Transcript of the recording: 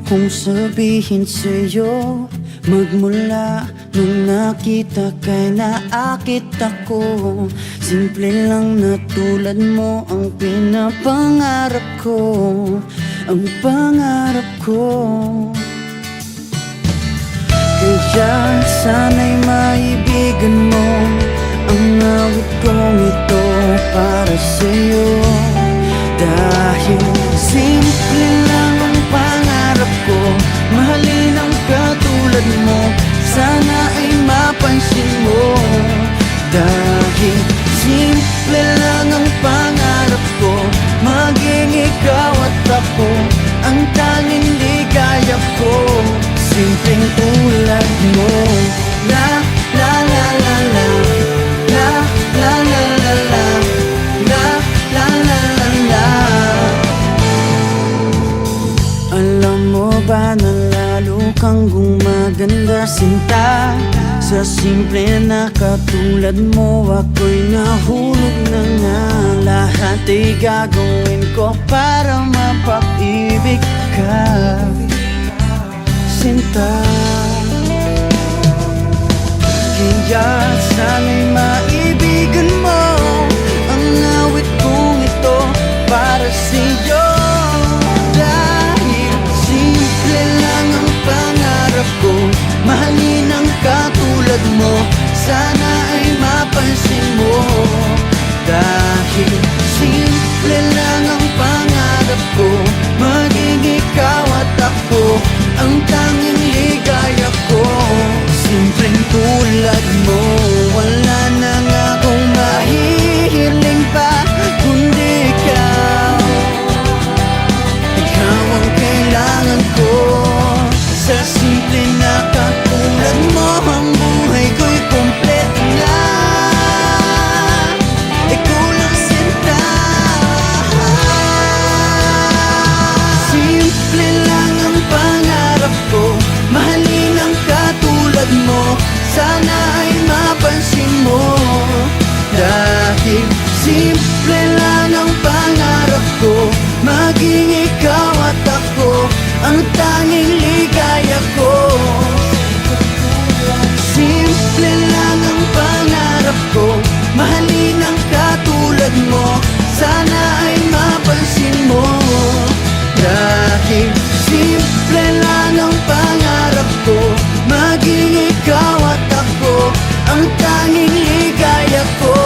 kong sabihin sa'yo, magmula nung nakita kay naakit ako. Simple lang na tulad mo ang pinapangarap ko, ang pangarap ko. Kaya sana'y maibigan mo ang awit kong ito para sa'yo. Dahil simple lang ang pangarap ko, mahalin ang katulad mo, sana ay mapansin mo. Dahil simple lang ang pangarap ko, maging ikaw at ako ang tanging ligaya ko. Simpleng tulad mo. La la la la la, la la la la la, la la la la la. Alam mo ba na lalo kang gumaganda, sinta, sa simple na katulad mo ako'y nahulog na nga. Lahat ay gagawin ko para mapag-ibig ka, sinta. Kaya sana'y maibigan mo ang awit kong ito para sa'yo. Dahil simple lang ang pangarap ko, mahalin ang katulad mo, sana ay mapansin mo. Dahil simple lang ang pangarap ko, maging ikaw at ako ang tanging ligaya ko. Simpleng tulad mo, wala na nga akong mahihiling pa kundi ikaw. Ikaw ang kailangan ko, sa simple na katulad mo ang buhay ko'y kompleto na. Ikaw lang sinta. Simple lang ang pangarap ko, mahalin ang katulad mo, sana ay mapansin mo. Dahil simple lang ang pangarap ko, maging ikaw at ako ang tanging ligaya ko. Simple lang ang pangarap ko, mahalin ang katulad mo, sana ay mapansin mo. Dahil simple lang ang pangarap ko, maging ikaw at ako ang tanging ligaya ko.